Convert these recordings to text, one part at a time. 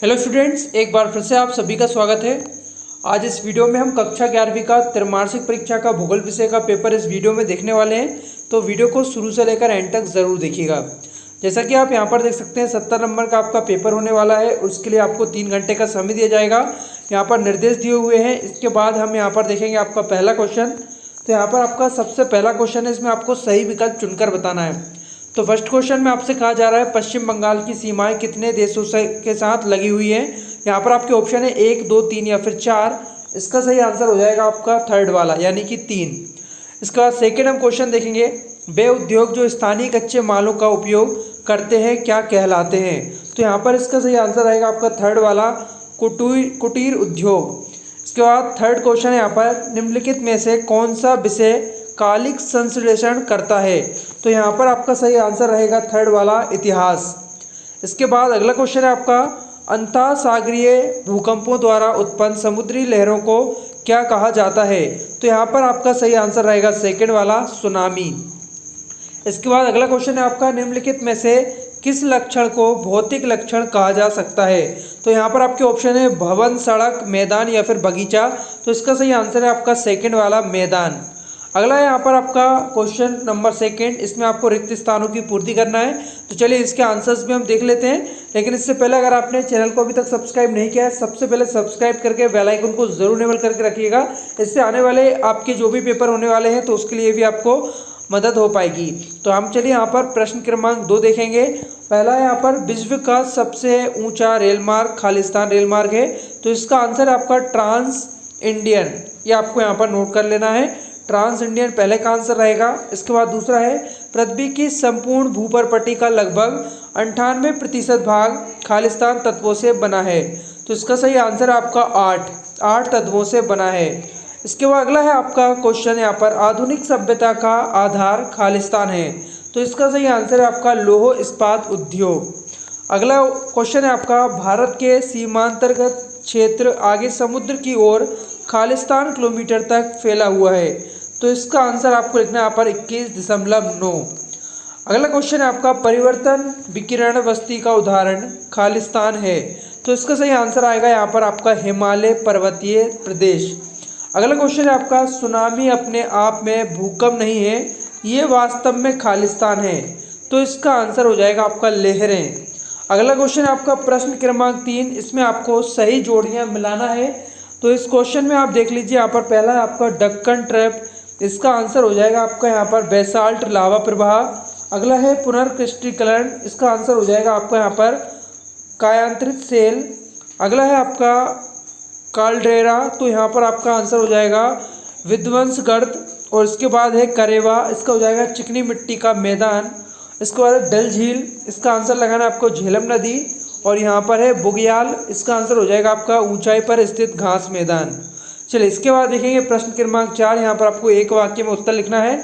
Hello students, एक बार फिर से आप सभी का स्वागत है। आज इस वीडियो में हम कक्षा 11वीं का त्रैमासिक परीक्षा का भूगोल विषय का पेपर इस वीडियो में देखने वाले हैं, तो वीडियो को शुरू से लेकर एंड तक ज़रूर देखिएगा। जैसा कि आप यहाँ पर देख सकते हैं 70 नंबर का आपका पेपर होने वाला है। उसके लिए आपको 3 घंटे का समय दिया जाएगा। यहाँ पर निर्देश दिए हुए हैं। इसके बाद हम यहाँ पर देखेंगे आपका पहला क्वेश्चन। तो यहाँ पर आपका सबसे पहला क्वेश्चन है, इसमें आपको सही विकल्प चुनकर बताना है। तो फर्स्ट क्वेश्चन में आपसे कहा जा रहा है पश्चिम बंगाल की सीमाएं कितने देशों के साथ लगी हुई हैं। यहाँ पर आपके ऑप्शन है 1, 2, 3 या फिर 4। इसका सही आंसर हो जाएगा आपका थर्ड वाला यानी कि 3। इसका बाद सेकेंड हम क्वेश्चन देखेंगे, वे उद्योग जो स्थानीय कच्चे मालों का उपयोग करते हैं क्या कहलाते हैं। तो यहाँ पर इसका सही आंसर रहेगा आपका थर्ड वाला कुटीर उद्योग। इसके बाद थर्ड क्वेश्चन है यहाँ पर, निम्नलिखित में से कौन सा विषय कालिक संश्लेषण करता है। तो यहाँ पर आपका सही आंसर रहेगा थर्ड वाला इतिहास। इसके बाद अगला क्वेश्चन है आपका, अंतःसागरीय भूकंपों द्वारा उत्पन्न समुद्री लहरों को क्या कहा जाता है। तो यहाँ पर आपका सही आंसर रहेगा सेकंड वाला सुनामी। इसके बाद अगला क्वेश्चन है आपका, निम्नलिखित में से किस लक्षण को भौतिक लक्षण कहा जा सकता है। तो यहाँ पर आपके ऑप्शन है भवन, सड़क, मैदान या फिर बगीचा। तो इसका सही आंसर है आपका सेकंड वाला मैदान। अगला है यहाँ पर आपका क्वेश्चन नंबर सेकंड। इसमें आपको रिक्त स्थानों की पूर्ति करना है। तो चलिए इसके आंसर्स भी हम देख लेते हैं, लेकिन इससे पहले अगर आपने चैनल को अभी तक सब्सक्राइब नहीं किया है, सबसे पहले सब्सक्राइब करके बेल आइकन को जरूर इनेबल करके रखिएगा। इससे आने वाले आपके जो भी पेपर होने वाले हैं तो उसके लिए भी आपको मदद हो पाएगी। तो हम चलिए यहाँ पर प्रश्न क्रमांक 2 देखेंगे। पहला है यहाँ पर, विश्व का सबसे ऊंचा रेल मार्ग खालिस्तान रेल मार्ग है। तो इसका आंसर है आपका ट्रांस इंडियन। ये आपको यहाँ पर नोट कर लेना है, ट्रांस इंडियन पहले का आंसर रहेगा। इसके बाद दूसरा है, पृथ्वी की संपूर्ण भूपरपट्टी का लगभग 98% भाग खालिस्तान तत्वों से बना है। तो इसका सही आंसर आपका 8 तत्वों से बना है। इसके बाद अगला है आपका क्वेश्चन यहाँ पर, आधुनिक सभ्यता का आधार खालिस्तान है। तो इसका सही आंसर है आपका लौह इस्पात उद्योग। अगला क्वेश्चन है आपका, भारत के सीमांतर्गत क्षेत्र आगे समुद्र की ओर खालिस्तान किलोमीटर तक फैला हुआ है। तो इसका आंसर आपको लिखना है यहाँ पर 21.9। अगला क्वेश्चन है आपका, परिवर्तन विकिरण वस्ती का उदाहरण खालिस्तान है। तो इसका सही आंसर आएगा यहाँ पर आपका हिमालय पर्वतीय प्रदेश। अगला क्वेश्चन है आपका, सुनामी अपने आप में भूकंप नहीं है, ये वास्तव में खालिस्तान है। तो इसका आंसर हो जाएगा आपका लहरें। अगला क्वेश्चन है आपका प्रश्न क्रमांक 3। इसमें आपको सही जोड़ियां मिलाना है। तो इस क्वेश्चन में आप देख लीजिए, यहाँ पर पहला है आपका डक्कन ट्रैप। इसका आंसर हो जाएगा आपका यहाँ पर बेसाल्ट लावा प्रवाह। अगला है पुनर्क्रिस्टलीकरण। इसका आंसर हो जाएगा आपका यहाँ पर कायांतरित सेल। अगला है आपका काल्डेरा। तो यहाँ पर आपका आंसर हो जाएगा विध्वंस गर्त। और इसके बाद है करेवा। इसका हो जाएगा चिकनी मिट्टी का मैदान। इसके बाद डल झील। इसका आंसर लगाना है आपको झेलम नदी। और यहाँ पर है बुग्याल। इसका आंसर हो जाएगा आपका ऊंचाई पर स्थित घास मैदान। चलिए इसके बाद देखेंगे प्रश्न क्रमांक 4। यहाँ पर आपको एक वाक्य में उत्तर लिखना है।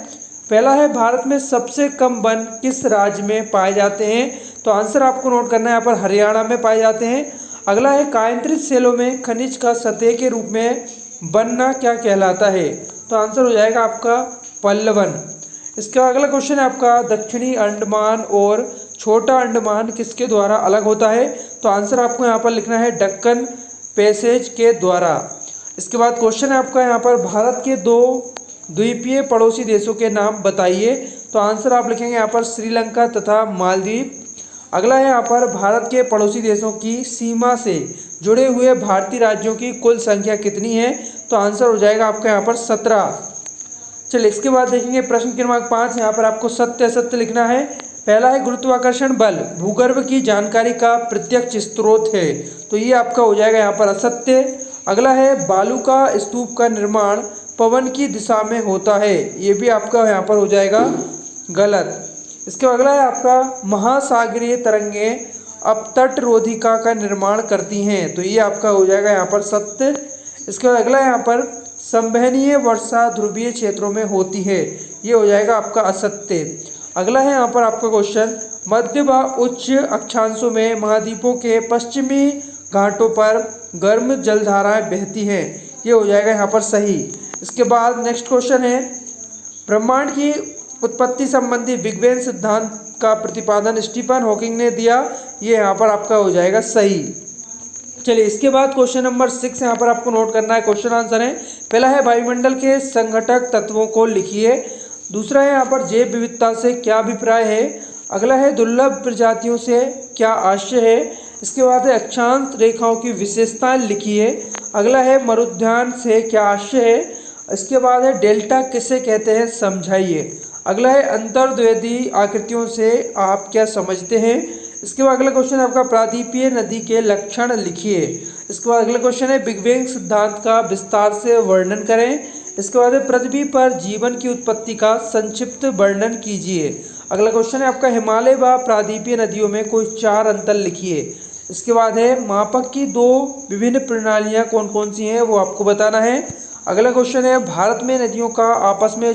पहला है, भारत में सबसे कम वन किस राज्य में पाए जाते हैं। तो आंसर आपको नोट करना है, यहाँ पर हरियाणा में पाए जाते हैं। अगला है, कायांतरित सेलों में खनिज का सतह के रूप में बनना क्या कहलाता है। तो आंसर हो जाएगा आपका पल्लवन। इसके बाद अगला क्वेश्चन है आपका, दक्षिणी अंडमान और छोटा अंडमान किसके द्वारा अलग होता है। तो आंसर आपको यहाँ पर लिखना है डक्कन पैसेज के द्वारा। इसके बाद क्वेश्चन है आपका यहाँ पर, भारत के 2 द्वीपीय पड़ोसी देशों के नाम बताइए। तो आंसर आप लिखेंगे यहाँ पर श्रीलंका तथा मालदीव। अगला है यहाँ पर, भारत के पड़ोसी देशों की सीमा से जुड़े हुए भारतीय राज्यों की कुल संख्या कितनी है। तो आंसर हो जाएगा आपका यहाँ पर 17। चलिए इसके बाद देखेंगे प्रश्न क्रमांक 5। यहाँ पर आपको सत्य असत्य लिखना है। पहला है, गुरुत्वाकर्षण बल भूगर्भ की जानकारी का प्रत्यक्ष स्रोत है। तो ये आपका हो जाएगा यहाँ पर असत्य। अगला है, बालू का स्तूप का निर्माण पवन की दिशा में होता है। ये भी आपका यहाँ पर हो जाएगा गलत। इसके अगला है आपका, महासागरीय तरंगें अपतटरोधिका का निर्माण करती हैं। तो ये आपका हो जाएगा यहाँ पर सत्य। इसके बाद अगला यहाँ पर, संवहनीय वर्षा ध्रुवीय क्षेत्रों में होती है। ये हो जाएगा आपका असत्य। अगला है यहाँ पर आपका क्वेश्चन, मध्य व उच्च अक्षांशों में महाद्वीपों के पश्चिमी घाटों पर गर्म जलधाराएं बहती हैं। ये हो जाएगा यहाँ पर सही। इसके बाद नेक्स्ट क्वेश्चन है, ब्रह्मांड की उत्पत्ति संबंधी बिग बैंग सिद्धांत का प्रतिपादन स्टीफन हॉकिंग ने दिया। ये यहाँ पर आपका हो जाएगा सही। चलिए इसके बाद क्वेश्चन नंबर 6 यहाँ पर आपको नोट करना है। क्वेश्चन आंसर है, पहला है वायुमंडल के संघटक तत्वों को लिखिए। दूसरा है यहाँ पर जैव विविधता से क्या अभिप्राय है। अगला है दुर्लभ प्रजातियों से क्या आशय है। इसके बाद है अक्षांश रेखाओं की विशेषताएं लिखिए। अगला है मरुद्यान से क्या आशय है। इसके बाद है डेल्टा किसे कहते हैं समझाइए। अगला है अंतर्द्वैधी आकृतियों से आप क्या समझते हैं। इसके बाद अगला क्वेश्चन है आपका प्रादीपीय नदी के लक्षण लिखिए। इसके बाद अगला क्वेश्चन है बिग बैंग सिद्धांत का विस्तार से वर्णन करें। इसके बाद है पृथ्वी पर जीवन की उत्पत्ति का संक्षिप्त वर्णन कीजिए। अगला क्वेश्चन है आपका हिमालय व प्रादीपीय नदियों में कोई 4 अंतर लिखिए। इसके बाद है मापक की 2 विभिन्न प्रणालियाँ कौन कौन सी हैं वो आपको बताना है। अगला क्वेश्चन है भारत में नदियों का आपस में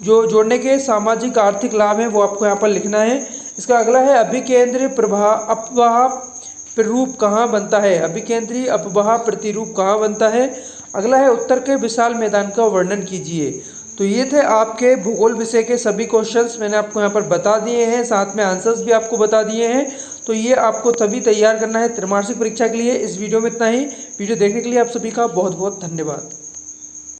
जोड़ने के सामाजिक आर्थिक लाभ हैं वो आपको यहाँ पर लिखना है। इसका अगला है अभिकेंद्री अपवाह प्रतिरूप कहाँ बनता है। अभिकेंद्री अपवाह प्रतिरूप कहाँ बनता है। अगला है उत्तर के विशाल मैदान का वर्णन कीजिए। तो ये थे आपके भूगोल विषय के सभी क्वेश्चंस, मैंने आपको यहाँ पर बता दिए हैं, साथ में आंसर्स भी आपको बता दिए हैं। तो ये आपको तभी तैयार करना है त्रैमासिक परीक्षा के लिए। इस वीडियो में इतना ही। वीडियो देखने के लिए आप सभी का बहुत बहुत धन्यवाद।